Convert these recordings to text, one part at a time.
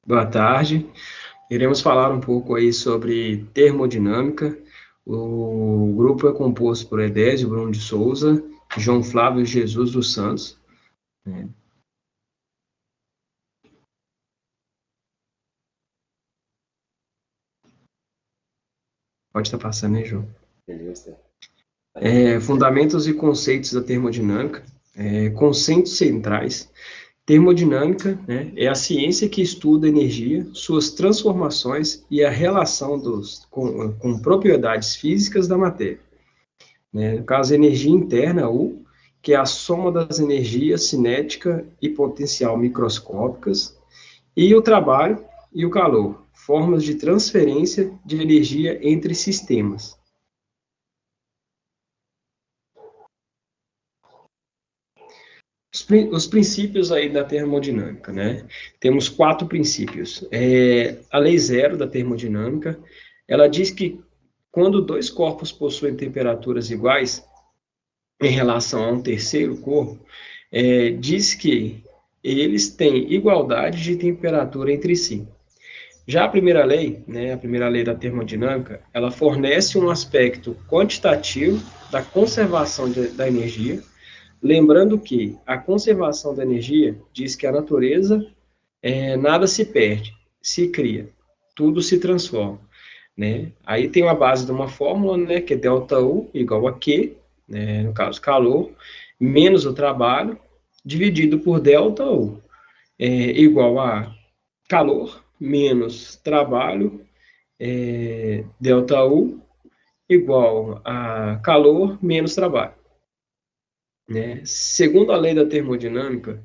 Boa tarde. Iremos falar um pouco aí sobre termodinâmica. O grupo é composto por Edésio Bruno de Souza, João Flávio Jesus dos Santos. Pode estar passando aí, João. Beleza. Fundamentos e conceitos da termodinâmica. Conceitos centrais. Termodinâmica, né, é a ciência que estuda a energia, suas transformações e a relação com propriedades físicas da matéria. Né? No caso, energia interna, U, que é a soma das energias cinética e potencial microscópicas, e o trabalho e o calor, formas de transferência de energia entre sistemas. Os princípios aí da termodinâmica, né? Temos 4 princípios. A lei zero da termodinâmica, ela diz que quando dois corpos possuem temperaturas iguais em relação a um terceiro corpo, diz que eles têm igualdade de temperatura entre si. Já a primeira lei, né, a primeira lei da termodinâmica, ela fornece um aspecto quantitativo da conservação da energia. Lembrando que a conservação da energia diz que a natureza nada se perde, se cria, tudo se transforma. Né? Aí tem a base de uma fórmula, né, que é ΔU igual a Q, né, no caso calor, menos o trabalho, dividido por ΔU, igual a calor menos trabalho, ΔU igual a calor menos trabalho. Né? Segundo a lei da termodinâmica,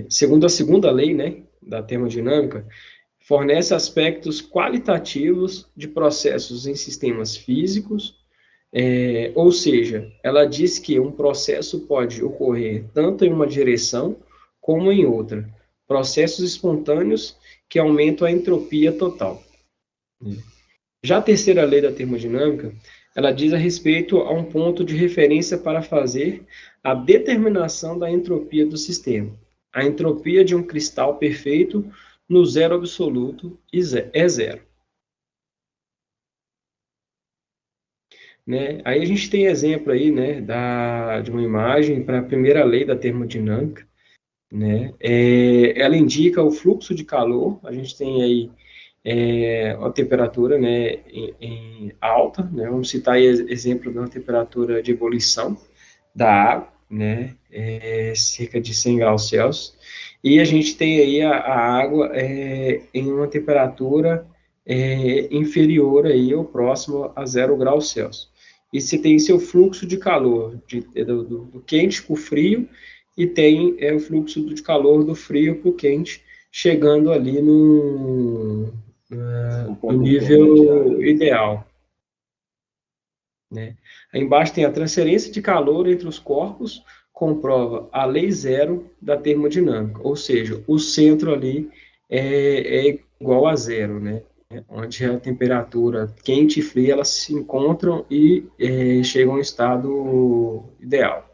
segundo a segunda lei, né, da termodinâmica, fornece aspectos qualitativos de processos em sistemas físicos, ou seja, ela diz que um processo pode ocorrer tanto em uma direção como em outra, processos espontâneos que aumentam a entropia total. Já a terceira lei da termodinâmica, ela diz a respeito a um ponto de referência para fazer a determinação da entropia do sistema. A entropia de um cristal perfeito no zero absoluto é zero. Né? Aí a gente tem exemplo aí, né, de uma imagem para a primeira lei da termodinâmica. Né? Ela indica o fluxo de calor. A gente tem aí a temperatura, né, em alta, né? Vamos citar aí exemplo de uma temperatura de ebulição da água, né, cerca de 100 graus Celsius, e a gente tem aí a água em uma temperatura inferior aí ou próximo a 0 graus Celsius. E você tem seu fluxo de calor do quente para o frio, e tem o fluxo de calor do frio para o quente, chegando ali no nível ideal. Né? Aí embaixo tem a transferência de calor entre os corpos, comprova a lei zero da termodinâmica, ou seja, o centro ali é igual a zero, né? Onde a temperatura quente e fria elas se encontram e chegam ao estado ideal.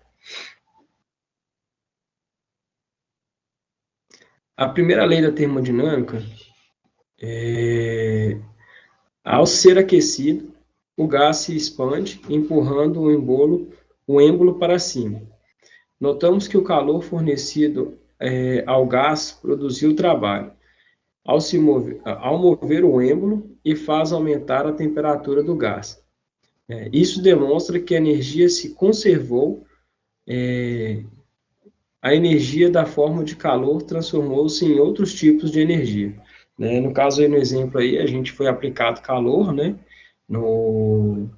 A primeira lei da termodinâmica ao ser aquecido, o gás se expande, empurrando o êmbolo para cima. Notamos que o calor fornecido ao gás produziu trabalho ao mover o êmbolo e faz aumentar a temperatura do gás. Isso demonstra que a energia se conservou, a energia da forma de calor transformou-se em outros tipos de energia. Né? No caso, aí, no exemplo aí, a gente foi aplicado calor, né, no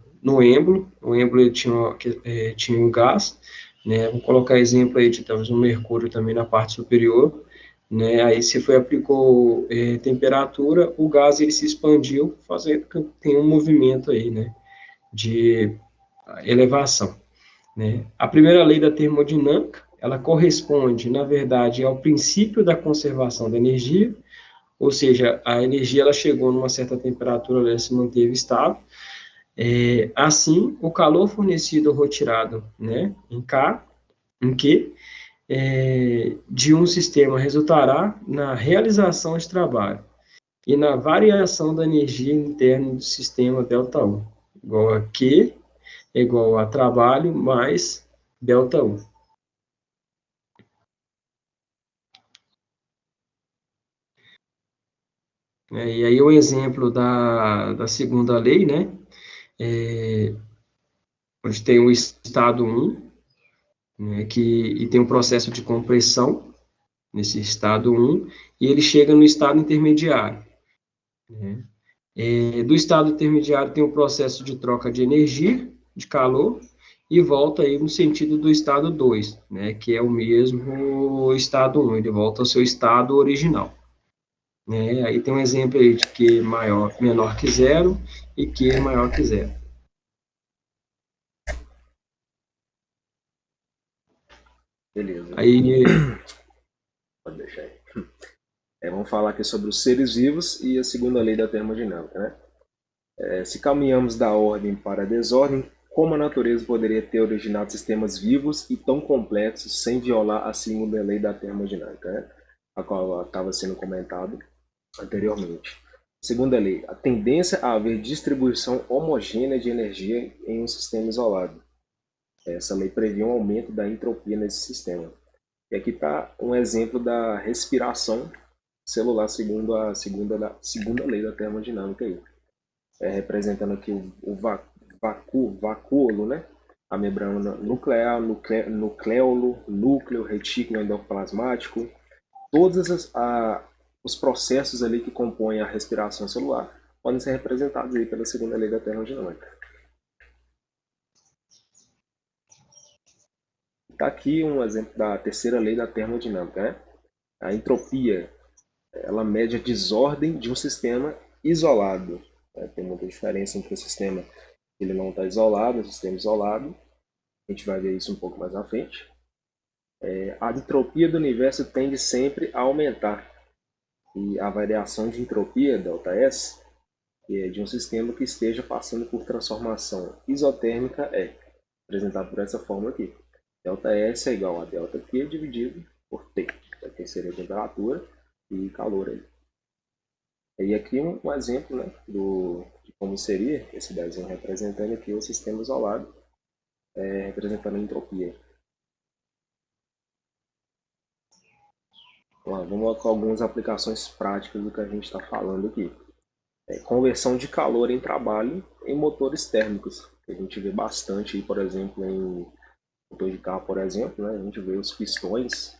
êmbolo. O êmbolo tinha um gás, né? Vou colocar exemplo aí de talvez um mercúrio também na parte superior, né? Aí se aplicou temperatura, o gás ele se expandiu, fazendo que tenha um movimento aí, né, de elevação. Né? A primeira lei da termodinâmica, ela corresponde, na verdade, ao princípio da conservação da energia, ou seja, a energia ela chegou numa certa temperatura, ela se manteve estável. Assim, o calor fornecido ou retirado, né, em Q, de um sistema resultará na realização de trabalho e na variação da energia interna do sistema ΔU, igual a Q é igual a trabalho mais ΔU. E aí o exemplo da segunda lei, né? Onde tem o estado 1, né, e tem um processo de compressão nesse estado 1, e ele chega no estado intermediário. Né? Do estado intermediário tem o processo de troca de energia, de calor, e volta aí no sentido do estado 2, né, que é o mesmo estado 1, ele volta ao seu estado original. Né? Aí tem um exemplo aí de Q maior, menor que zero e Q maior que zero. Beleza. Aí, Pode deixar aí. Vamos falar aqui sobre os seres vivos e a segunda lei da termodinâmica, né? Se caminhamos da ordem para a desordem, como a natureza poderia ter originado sistemas vivos e tão complexos sem violar a segunda lei da termodinâmica, né? A qual estava sendo comentado anteriormente. Segunda lei, a tendência a haver distribuição homogênea de energia em um sistema isolado. Essa lei prevê um aumento da entropia nesse sistema. E aqui está um exemplo da respiração celular segundo a segunda lei da termodinâmica aí. Representando aqui o vacúolo, né? A membrana nuclear, nucleolo, núcleo, retículo endoplasmático, todos os processos ali que compõem a respiração celular podem ser representados aí pela segunda lei da termodinâmica. Está aqui um exemplo da terceira lei da termodinâmica, né? A entropia, ela mede a desordem de um sistema isolado. Tem muita diferença entre o sistema que ele não está isolado e o sistema isolado. A gente vai ver isso um pouco mais à frente. A entropia do universo tende sempre a aumentar. E a variação de entropia, ΔS, que é de um sistema que esteja passando por transformação isotérmica, é representado por essa fórmula aqui. ΔS é igual a ΔQ dividido por T, que seria a temperatura e calor aí. E aqui um exemplo, né, de como seria esse desenho representando aqui o sistema isolado, representando a entropia. Vamos com algumas aplicações práticas do que a gente está falando aqui. Conversão de calor em trabalho em motores térmicos, que a gente vê bastante, aí, por exemplo, em motor de carro, por exemplo, né, a gente vê os pistões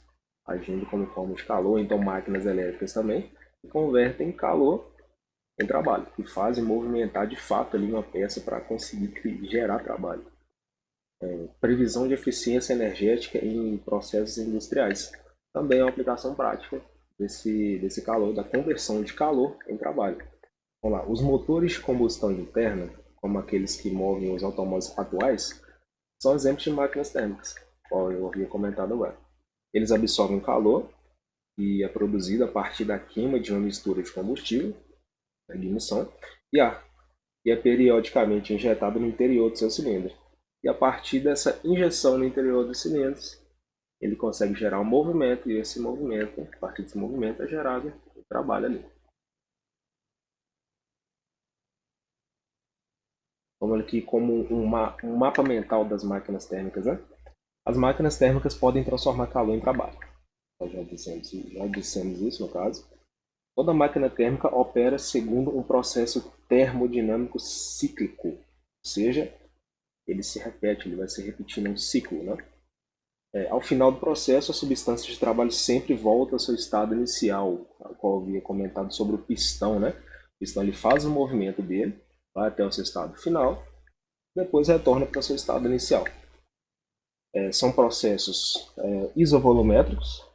agindo como forma de calor, então máquinas elétricas também, que convertem calor em trabalho, que fazem movimentar de fato ali uma peça para conseguir gerar trabalho. Previsão de eficiência energética em processos industriais. Também é uma aplicação prática desse calor, da conversão de calor em trabalho. Vamos lá, os motores de combustão interna, como aqueles que movem os automóveis atuais, são exemplos de máquinas térmicas, como eu havia comentado agora. Eles absorvem calor e é produzido a partir da queima de uma mistura de combustível, a ignição, e ar, e é periodicamente injetado no interior do seu cilindro. E a partir dessa injeção no interior dos cilindros, ele consegue gerar um movimento, e esse movimento, a partir desse movimento, é gerado o trabalho ali. Vamos aqui como um mapa mental das máquinas térmicas, né? As máquinas térmicas podem transformar calor em trabalho. Nós já dissemos isso no caso. Toda máquina térmica opera segundo um processo termodinâmico cíclico, ou seja, ele se repete, ele vai se repetindo um ciclo, né? Ao final do processo, a substância de trabalho sempre volta ao seu estado inicial, ao qual eu havia comentado sobre o pistão, né? O pistão ele faz o movimento dele, vai até o seu estado final, depois retorna para o seu estado inicial. São processos isovolumétricos,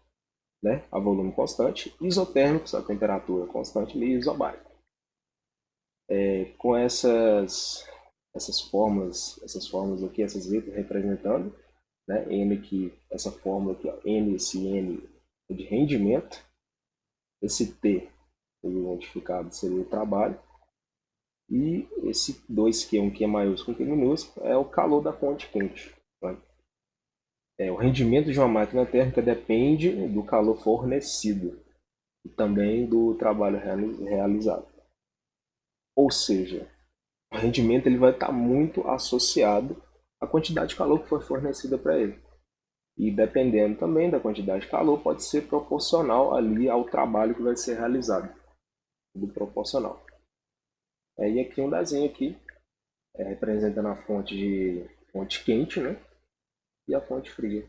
né, a volume constante, isotérmicos, a temperatura constante, e isobárico. Com essas fórmulas aqui, essas letras representando, né, N aqui, essa fórmula aqui, ó, N, esse N é de rendimento, esse T, modificado, seria o trabalho, e esse 2Q, um Q maiúsculo, um Q minúsculo, é o calor da fonte quente. Tá? O rendimento de uma máquina térmica depende do calor fornecido e também do trabalho realizado. Ou seja, o rendimento ele vai estar muito associado à quantidade de calor que foi fornecida para ele. E dependendo também da quantidade de calor, pode ser proporcional ali ao trabalho que vai ser realizado. Tudo proporcional. E aqui um desenho aqui, representando a fonte quente, né? E a fonte fria.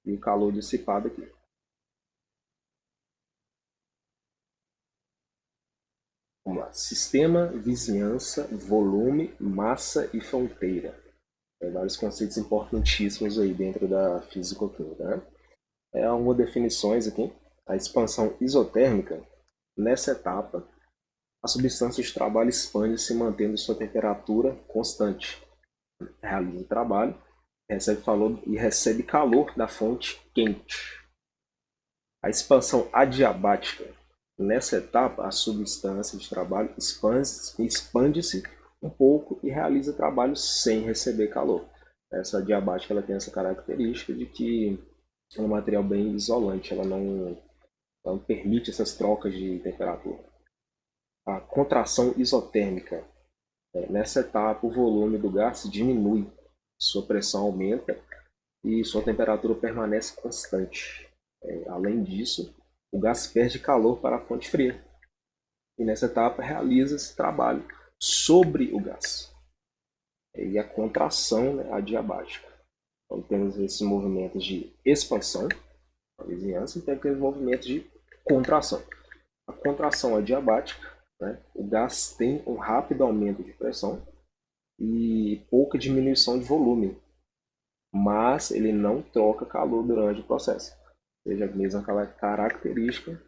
E o calor dissipado aqui. Vamos lá. Sistema, vizinhança, volume, massa e fronteira. Vários conceitos importantíssimos aí dentro da físico-química, né? Algumas definições aqui. A expansão isotérmica, nessa etapa, a substância de trabalho expande-se mantendo sua temperatura constante. Realiza o trabalho, recebe calor da fonte quente. A expansão adiabática. Nessa etapa, a substância de trabalho expande-se um pouco e realiza trabalho sem receber calor. Essa adiabática ela tem essa característica de que é um material bem isolante, ela não permite essas trocas de temperatura. A contração isotérmica. Nessa etapa, o volume do gás diminui, sua pressão aumenta e sua temperatura permanece constante. Além disso, o gás perde calor para a fonte fria. E nessa etapa realiza esse trabalho sobre o gás. E a contração, né, adiabática. Então temos esses movimentos de expansão, a vizinhança, e tem aqueles movimentos de contração. A contração adiabática, né, o gás tem um rápido aumento de pressão e pouca diminuição de volume, mas ele não troca calor durante o processo. Ou seja, a mesma característica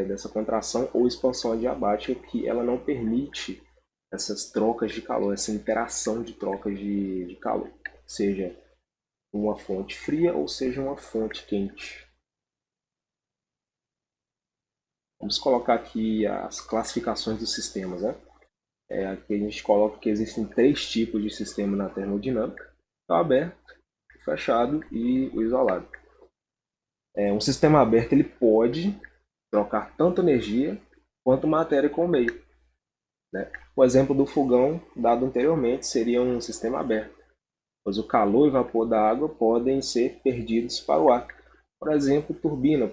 dessa contração ou expansão adiabática, que ela não permite essas trocas de calor, essa interação de trocas de calor, seja uma fonte fria ou seja uma fonte quente. Vamos colocar aqui as classificações dos sistemas, né? Aqui a gente coloca que existem 3 tipos de sistema na termodinâmica: o aberto, o fechado e o isolado. Um sistema aberto ele pode trocar tanto energia quanto matéria com o meio, né? O exemplo do fogão dado anteriormente seria um sistema aberto, pois o calor e vapor da água podem ser perdidos para o ar. Por exemplo, turbina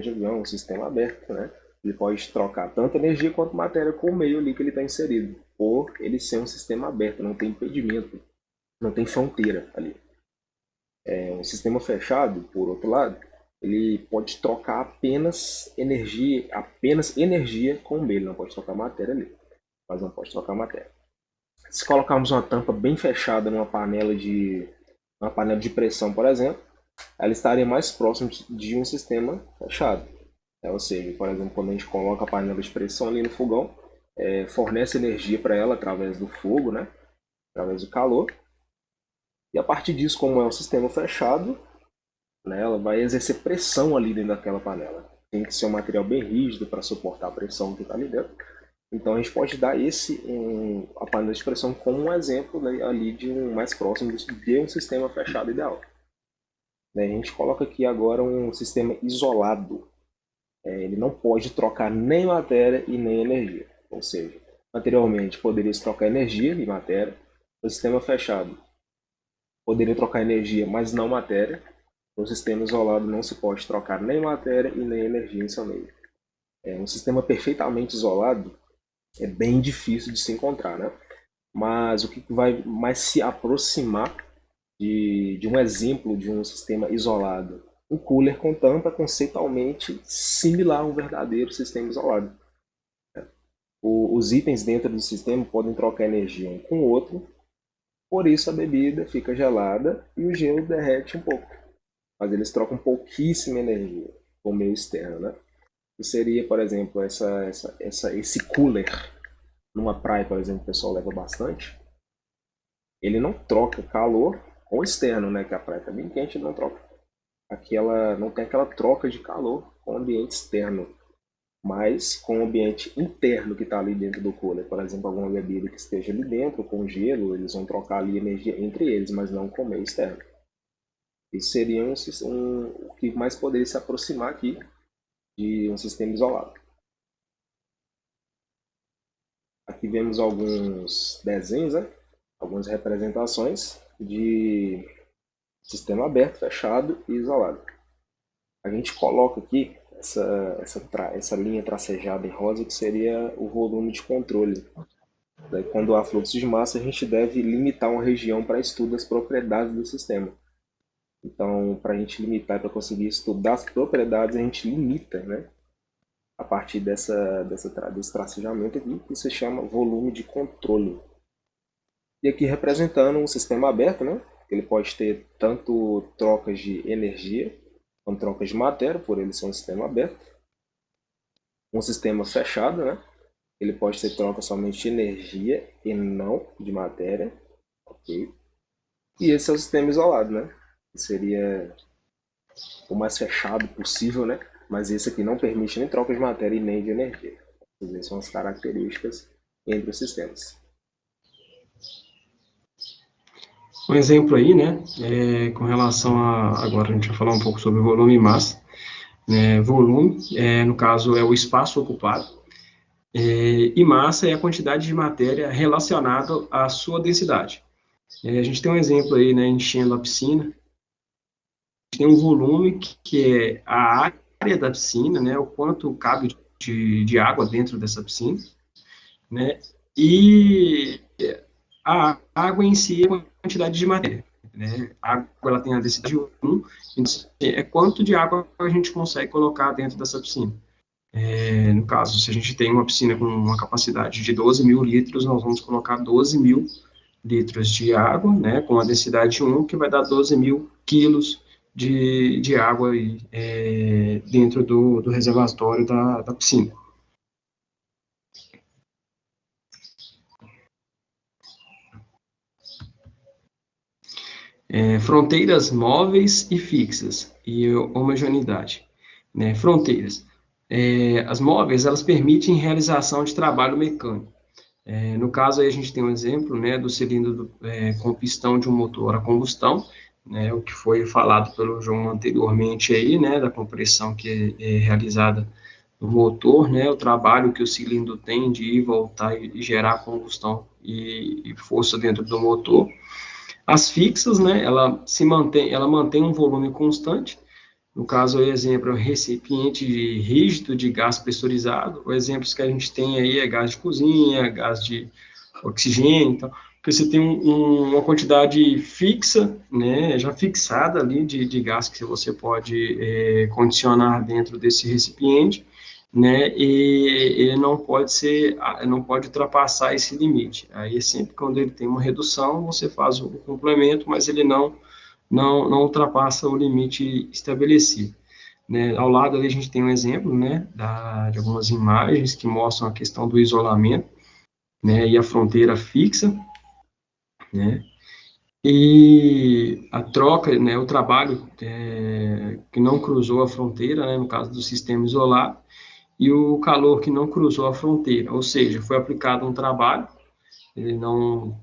de avião, um sistema aberto, né? Ele pode trocar tanto energia quanto matéria com o meio ali que ele está inserido, por ele ser um sistema aberto, não tem impedimento, não tem fronteira ali. Um sistema fechado, por outro lado, ele pode trocar apenas energia com o meio, ele não pode trocar matéria ali, mas não pode trocar matéria. Se colocarmos uma tampa bem fechada numa panela de pressão, por exemplo, ela estaria mais próxima de um sistema fechado. Ou seja, por exemplo, quando a gente coloca a panela de pressão ali no fogão, fornece energia para ela através do fogo, né? Através do calor. E a partir disso, como é um sistema fechado, né, ela vai exercer pressão ali dentro daquela panela. Tem que ser um material bem rígido para suportar a pressão que está ali dentro. Então a gente pode dar a panela de pressão como um exemplo, né, ali de mais próximo de um sistema fechado ideal. A gente coloca aqui agora um sistema isolado. Ele não pode trocar nem matéria e nem energia. Ou seja, anteriormente poderia se trocar energia e matéria. No sistema fechado poderia trocar energia, mas não matéria. No sistema isolado não se pode trocar nem matéria e nem energia em seu meio. Um sistema perfeitamente isolado é bem difícil de se encontrar, né? Mas o que vai mais se aproximar de um exemplo de um sistema isolado? Um cooler com tampa conceitualmente similar a um verdadeiro sistema isolado. Os itens dentro do sistema podem trocar energia um com o outro, por isso a bebida fica gelada e o gelo derrete um pouco. Mas eles trocam pouquíssima energia com o meio externo, né? Que seria, por exemplo, esse cooler numa praia, por exemplo, o pessoal leva bastante. Ele não troca calor com o externo, né? Que a praia está bem quente, ele não troca. Não tem aquela troca de calor com o ambiente externo, mas com o ambiente interno que está ali dentro do cooler. Por exemplo, alguma bebida que esteja ali dentro, com gelo, eles vão trocar ali energia entre eles, mas não com o meio externo. Isso seria o que mais poderia se aproximar aqui de um sistema isolado. Aqui vemos alguns desenhos, né? Algumas representações de sistema aberto, fechado e isolado. A gente coloca aqui essa linha tracejada em rosa, que seria o volume de controle. Daí, quando há fluxo de massa, a gente deve limitar uma região para estudo das propriedades do sistema. Então, para a gente limitar, para conseguir estudar as propriedades, a gente limita, né? A partir desse tracejamento aqui, que se chama volume de controle. E aqui representando um sistema aberto, né? Ele pode ter tanto trocas de energia, quanto trocas de matéria, por ele ser um sistema aberto. Um sistema fechado, né? Ele pode ter troca somente de energia e não de matéria. Ok? E esse é o sistema isolado, né? Que seria o mais fechado possível, né? Mas esse aqui não permite nem troca de matéria e nem de energia. Essas são as características entre os sistemas. Um exemplo aí, né, com relação agora a gente vai falar um pouco sobre volume e massa. Volume, no caso, é o espaço ocupado, e massa é a quantidade de matéria relacionada à sua densidade. A gente tem um exemplo aí, né, enchendo a piscina. A gente tem um volume que é a área da piscina, né, o quanto cabe de água dentro dessa piscina, né, e a água em si é a quantidade de matéria. Né? A água ela tem a densidade 1, é quanto de água a gente consegue colocar dentro dessa piscina. No caso, se a gente tem uma piscina com uma capacidade de 12 mil litros, nós vamos colocar 12 mil litros de água, né, com a densidade 1, que vai dar 12 mil quilos de água aí, dentro do reservatório da piscina. Fronteiras móveis e fixas e homogeneidade. Né? Fronteiras. As móveis, elas permitem realização de trabalho mecânico. No caso, aí a gente tem um exemplo, né, do cilindro com pistão de um motor a combustão, né, o que foi falado pelo João anteriormente aí, né, da compressão que é realizada no motor, né, o trabalho que o cilindro tem de ir, voltar e gerar combustão e força dentro do motor. As fixas, né, ela mantém um volume constante. No caso, o exemplo é um recipiente rígido de gás pressurizado. Os exemplos que a gente tem aí é gás de cozinha, gás de oxigênio, então, porque você tem uma quantidade fixa, né, já fixada ali de gás que você pode condicionar dentro desse recipiente, né, e ele não pode ultrapassar esse limite. Aí sempre quando ele tem uma redução, você faz o complemento, mas ele não ultrapassa o limite estabelecido. Né? Ao lado ali a gente tem um exemplo, né, de algumas imagens que mostram a questão do isolamento, né, e a fronteira fixa, né, e a troca, né, o trabalho que não cruzou a fronteira, né, no caso do sistema isolado, e o calor que não cruzou a fronteira, ou seja, foi aplicado um trabalho, ele não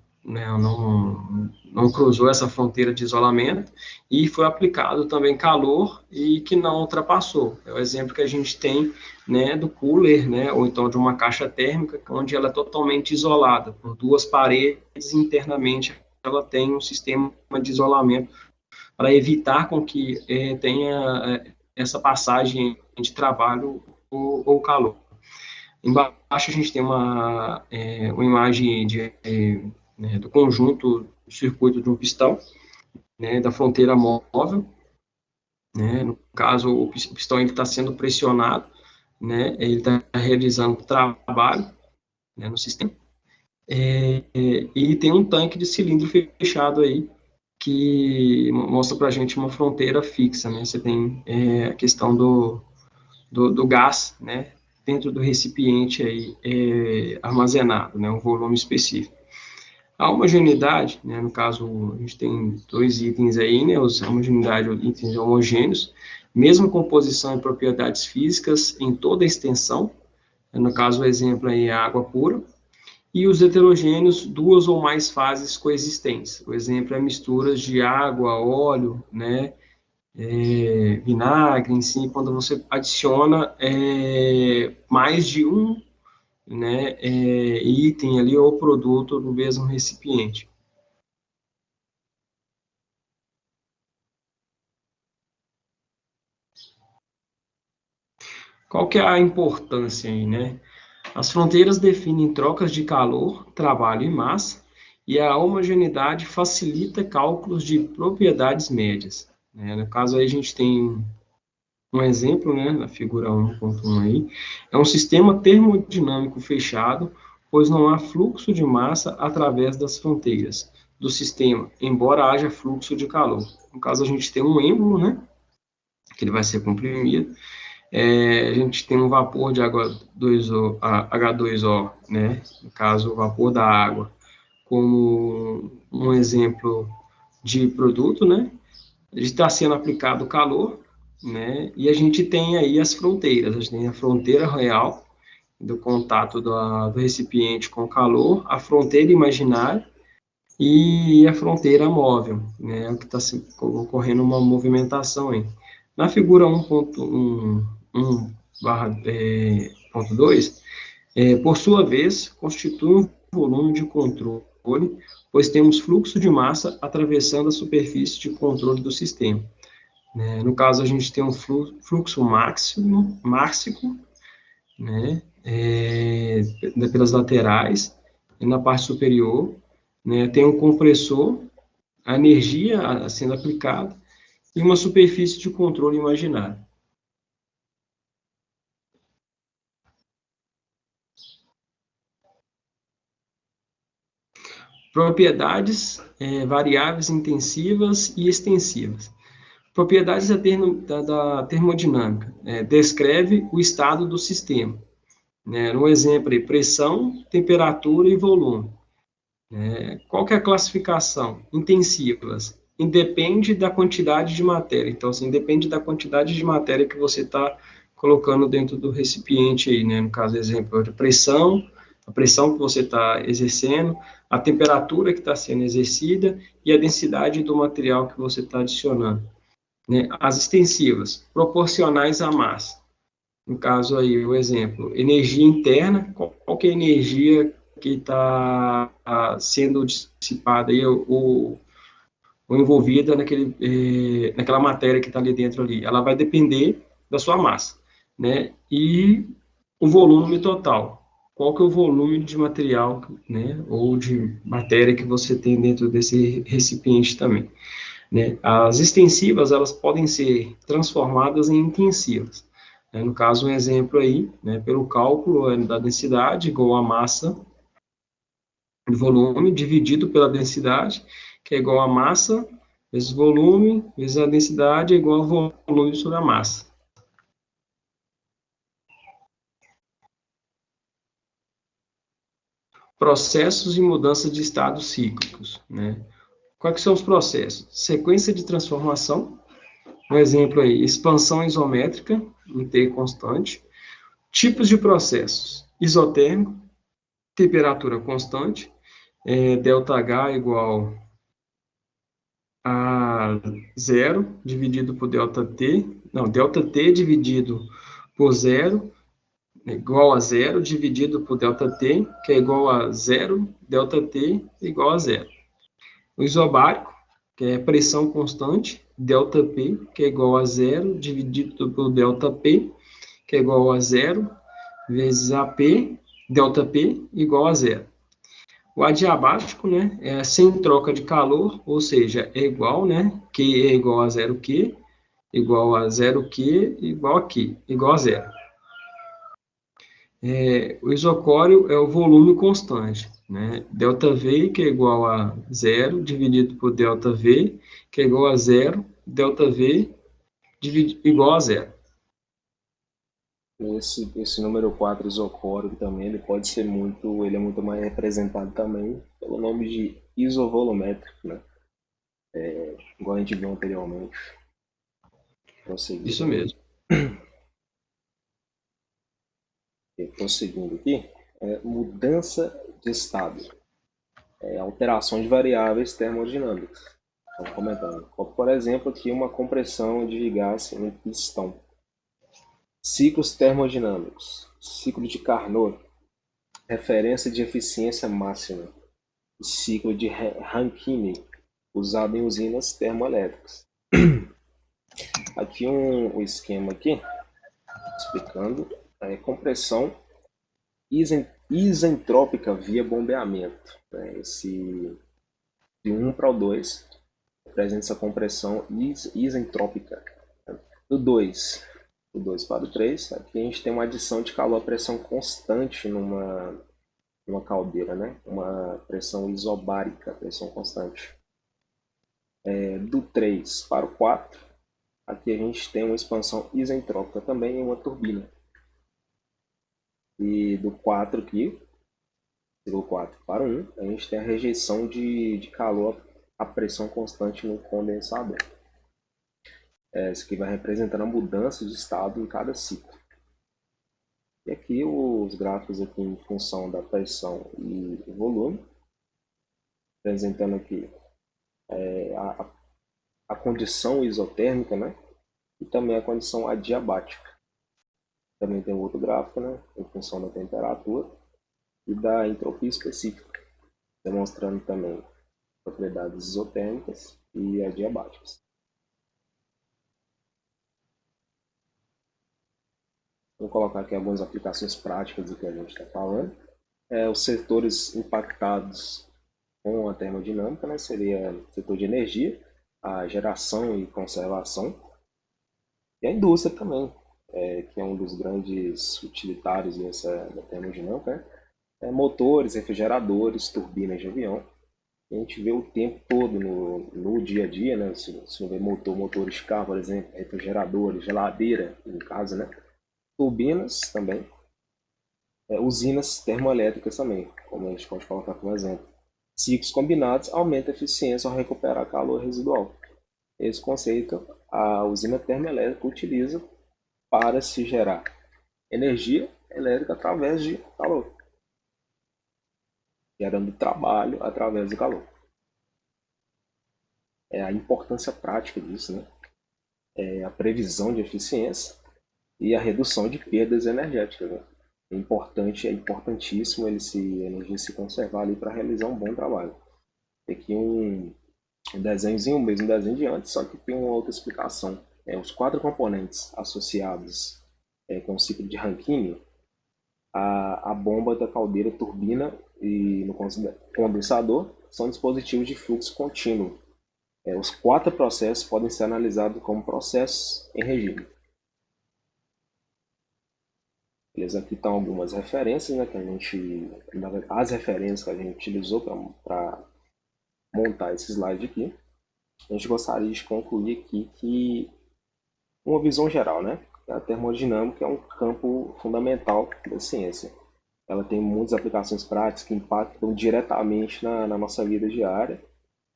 cruzou essa fronteira de isolamento, e foi aplicado também calor e que não ultrapassou. É o exemplo que a gente tem, né, do cooler, né, ou então de uma caixa térmica, onde ela é totalmente isolada, por duas paredes internamente, ela tem um sistema de isolamento para evitar com que tenha essa passagem de trabalho ou calor. Embaixo a gente tem uma imagem do conjunto do circuito de um pistão, né, da fronteira móvel. Né, no caso, o pistão está sendo pressionado, né, ele está realizando trabalho, né, no sistema. E tem um tanque de cilindro fechado aí, que mostra para a gente uma fronteira fixa. Né, você tem a questão do gás, né, dentro do recipiente aí, armazenado, né, um volume específico. A homogeneidade, né, no caso, a gente tem dois itens aí, né, a homogeneidade, itens homogêneos, mesma composição e propriedades físicas em toda a extensão, no caso, o exemplo aí é a água pura, e os heterogêneos, duas ou mais fases coexistentes. O exemplo é misturas de água, óleo, né, vinagre em si, quando você adiciona mais de um, né, item ali ou produto no mesmo recipiente. Qual que é a importância aí, né? As fronteiras definem trocas de calor, trabalho e massa, e a homogeneidade facilita cálculos de propriedades médias, né? No caso aí a gente tem um exemplo, né, na figura 1.1 aí, é um sistema termodinâmico fechado, pois não há fluxo de massa através das fronteiras do sistema, embora haja fluxo de calor. No caso a gente tem um êmbolo, né, que ele vai ser comprimido, a gente tem um vapor de água 2O, H2O, né? No caso, o vapor da água, como um exemplo de produto, né? Está sendo aplicado calor, né? E a gente tem aí as fronteiras, a gente tem a fronteira real do contato do recipiente com o calor, a fronteira imaginária e a fronteira móvel, né? Que está ocorrendo uma movimentação aí. Na figura 1.1/2, por sua vez, constitui um volume de controle, pois temos fluxo de massa atravessando a superfície de controle do sistema. No caso, a gente tem um fluxo máximo, né, pelas laterais, e na parte superior, né, tem um compressor, a energia sendo aplicada, e uma superfície de controle imaginária. Propriedades variáveis intensivas e extensivas. Propriedades da termodinâmica. Descreve o estado do sistema. No exemplo, pressão, temperatura e volume. Qual que é a classificação? Intensivas. Independe da quantidade de matéria. Então, assim, depende da quantidade de matéria que você está colocando dentro do recipiente aí, né? No caso, exemplo, a pressão que você está exercendo, a temperatura que está sendo exercida e a densidade do material que você está adicionando. As extensivas, proporcionais à massa. No caso aí, o exemplo, energia interna, qual que é a energia que está sendo dissipada aí, ou envolvida naquela matéria que está ali dentro ali. Ela vai depender da sua massa, né? E o volume total. Qual que é o volume de material, né? Ou de matéria que você tem dentro desse recipiente também, né? As extensivas, elas podem ser transformadas em intensivas. No caso, um exemplo aí, né, pelo cálculo da densidade igual a massa de volume dividido pela densidade, que é igual a massa vezes volume, vezes a densidade é igual a volume sobre a massa. Processos e mudança de estados cíclicos, né? Quais são os processos? Sequência de transformação, um exemplo aí, expansão isométrica, em T constante. Tipos de processos: isotérmico, temperatura constante, ΔH igual a zero dividido por ΔT, não, ΔT dividido por zero igual a zero dividido por ΔT, que é igual a zero, ΔT igual a zero. O isobárico, que é pressão constante, ΔP, que é igual a zero dividido por ΔP, que é igual a zero, vezes AP, ΔP igual a zero. O adiabático, né, é sem troca de calor, ou seja, é igual, né, Q é igual a zero Q, igual a zero Q, igual a Q, igual a zero. O isocório é o volume constante, né, ΔV, que é igual a zero, dividido por ΔV, que é igual a zero, ΔV igual a zero. Esse número 4 isocórico também, ele é muito mais representado também pelo nome de isovolumétrico, né? Igual a gente viu anteriormente. Isso mesmo. Prosseguindo aqui, mudança de estado, alteração de variáveis termodinâmicas. Estamos comentando. Por exemplo, aqui uma compressão de gás em pistão. Ciclos termodinâmicos. Ciclo de Carnot, referência de eficiência máxima. Ciclo de Rankine, usado em usinas termoelétricas. Aqui um esquema aqui, explicando a compressão isentrópica via bombeamento. Esse de 1 para o 2 representa essa compressão isentrópica. Do 2 para o 3, aqui a gente tem uma adição de calor a pressão constante numa caldeira, né? Uma pressão isobárica, pressão constante. Do 3 para o 4, aqui a gente tem uma expansão isentrópica também em uma turbina. E do 4 aqui, do 4 para o 1, a gente tem a rejeição de calor a pressão constante no condensador. Isso aqui vai representando a mudança de estado em cada ciclo. E aqui os gráficos aqui em função da pressão e volume, apresentando aqui a condição isotérmica, né? E também a condição adiabática. Também tem outro gráfico, né? Em função da temperatura e da entropia específica, demonstrando também propriedades isotérmicas e adiabáticas. Vou colocar aqui algumas aplicações práticas do que a gente está falando. Os setores impactados com a termodinâmica, né, seria o setor de energia, a geração e conservação, e a indústria também, que é um dos grandes utilitários da termodinâmica, né? Motores, refrigeradores, turbinas de avião. A gente vê o tempo todo no dia a dia, né? Se não vê motores de carro, por exemplo, refrigeradores, geladeira, no caso, né? Turbinas também, usinas termoelétricas também, como a gente pode colocar como exemplo. Ciclos combinados aumenta a eficiência ao recuperar calor residual. Esse conceito a usina termoelétrica utiliza para se gerar energia elétrica através de calor, gerando trabalho através do calor. A importância prática disso, né? A previsão de eficiência e a redução de perdas energéticas. Né? É importantíssimo a energia se conservar ali para realizar um bom trabalho. Tem aqui um desenhozinho, o mesmo desenho de antes, só que tem uma outra explicação. Os 4 componentes associados com o ciclo de Rankine, a bomba da caldeira, turbina e no condensador são dispositivos de fluxo contínuo. Os 4 processos podem ser analisados como processos em regime. Beleza? Aqui estão algumas referências, né, as referências que a gente utilizou para montar esse slide aqui. A gente gostaria de concluir aqui que uma visão geral, né? A termodinâmica é um campo fundamental da ciência. Ela tem muitas aplicações práticas que impactam diretamente na nossa vida diária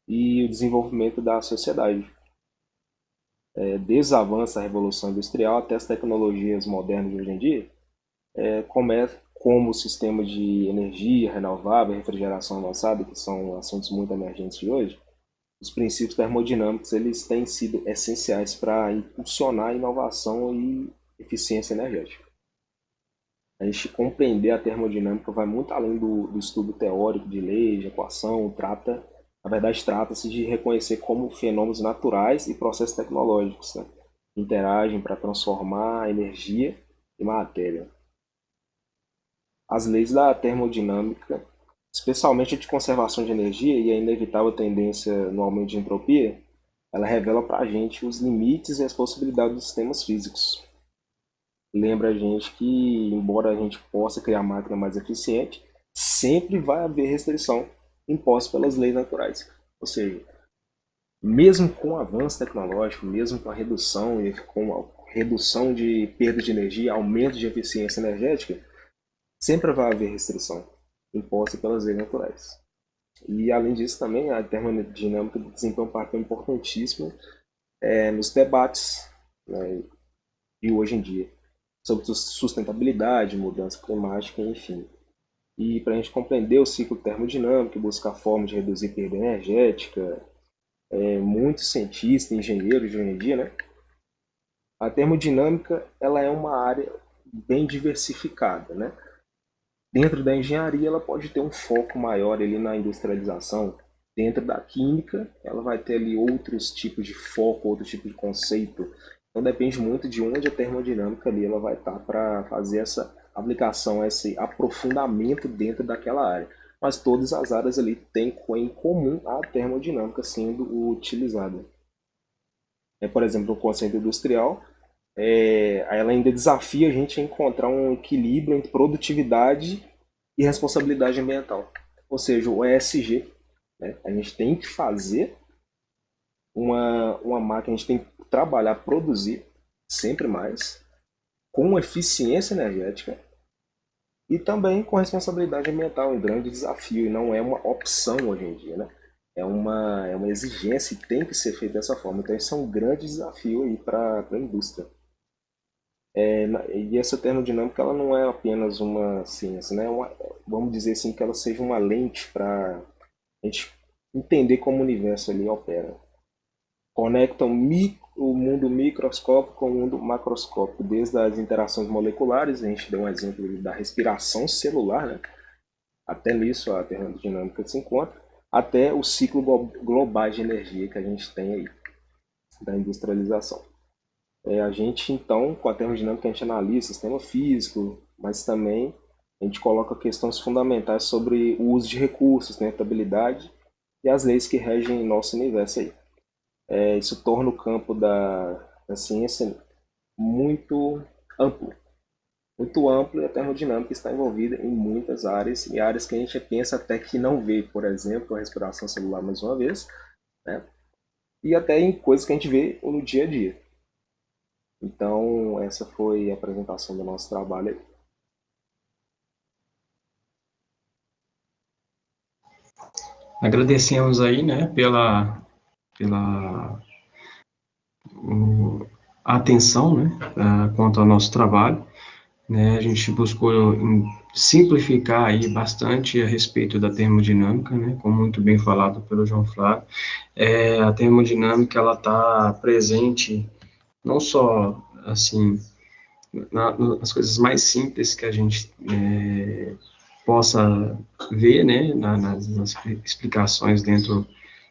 e o desenvolvimento da sociedade. Desde o avanço da Revolução Industrial até as tecnologias modernas de hoje em dia, como o sistema de energia renovável, refrigeração avançada, que são assuntos muito emergentes de hoje, os princípios termodinâmicos eles têm sido essenciais para impulsionar a inovação e eficiência energética. A gente compreender a termodinâmica vai muito além do estudo teórico de lei, de equação, na verdade trata-se de reconhecer como fenômenos naturais e processos tecnológicos, né, interagem para transformar a energia em matéria. As leis da termodinâmica, especialmente a de conservação de energia e a inevitável tendência no aumento de entropia, ela revela para a gente os limites e as possibilidades dos sistemas físicos. Lembra a gente que, embora a gente possa criar máquina mais eficiente, sempre vai haver restrição imposta pelas leis naturais. Ou seja, mesmo com o avanço tecnológico, mesmo com a redução de perda de energia, aumento de eficiência energética, sempre vai haver restrição imposta pelas leis naturais. E, além disso, também a termodinâmica desempenha um papel importantíssimo nos debates, né, de hoje em dia, sobre sustentabilidade, mudança climática, enfim. E para a gente compreender o ciclo termodinâmico e buscar formas de reduzir perda energética, muitos cientistas, engenheiros de hoje em dia, né? A termodinâmica ela é uma área bem diversificada, né? Dentro da engenharia, ela pode ter um foco maior ali na industrialização. Dentro da química, ela vai ter ali outros tipos de foco, outro tipo de conceito. Então depende muito de onde a termodinâmica ali ela vai estar para fazer essa aplicação, esse aprofundamento dentro daquela área. Mas todas as áreas ali têm em comum a termodinâmica sendo utilizada. Por exemplo, no conceito industrial, ela ainda desafia a gente a encontrar um equilíbrio entre produtividade e responsabilidade ambiental. Ou seja, o ESG, né? A gente tem que fazer uma máquina, a gente tem que trabalhar, produzir sempre mais, com eficiência energética e também com responsabilidade ambiental, um grande desafio, e não é uma opção hoje em dia, né? É uma exigência e tem que ser feito dessa forma. Então, isso é um grande desafio aí para a indústria. E essa termodinâmica ela não é apenas uma ciência, né? Vamos dizer assim que ela seja uma lente para a gente entender como o universo ali opera. Conectam o mundo microscópico com o mundo macroscópico, desde as interações moleculares, a gente deu um exemplo da respiração celular, né? Até nisso a termodinâmica se encontra, até o ciclo global de energia que a gente tem aí, da industrialização. A gente, então, com a termodinâmica, a gente analisa o sistema físico, mas também a gente coloca questões fundamentais sobre o uso de recursos, sustentabilidade e as leis que regem nosso universo aí. Isso torna o campo da ciência muito amplo. Muito amplo e a termodinâmica está envolvida em muitas áreas, e áreas que a gente pensa até que não vê, por exemplo, a respiração celular mais uma vez, né? E até em coisas que a gente vê no dia a dia. Então, essa foi a apresentação do nosso trabalho aí. Agradecemos aí, né, pela atenção, né, quanto ao nosso trabalho. Né, a gente buscou simplificar aí bastante a respeito da termodinâmica, né, como muito bem falado pelo João Flávio. A termodinâmica ela está presente não só assim nas coisas mais simples que a gente possa ver, né, nas explicações dentro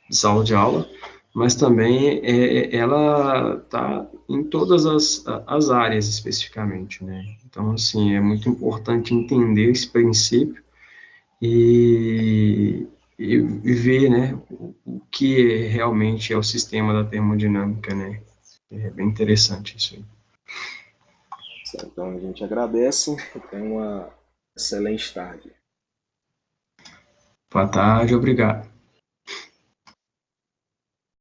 de sala de aula, mas também ela está em todas as áreas especificamente, né? Então, assim, é muito importante entender esse princípio e, e ver, né, o que realmente é o sistema da termodinâmica, né? É bem interessante isso aí. Então, a gente agradece e tenha uma excelente tarde. Boa tarde, obrigado.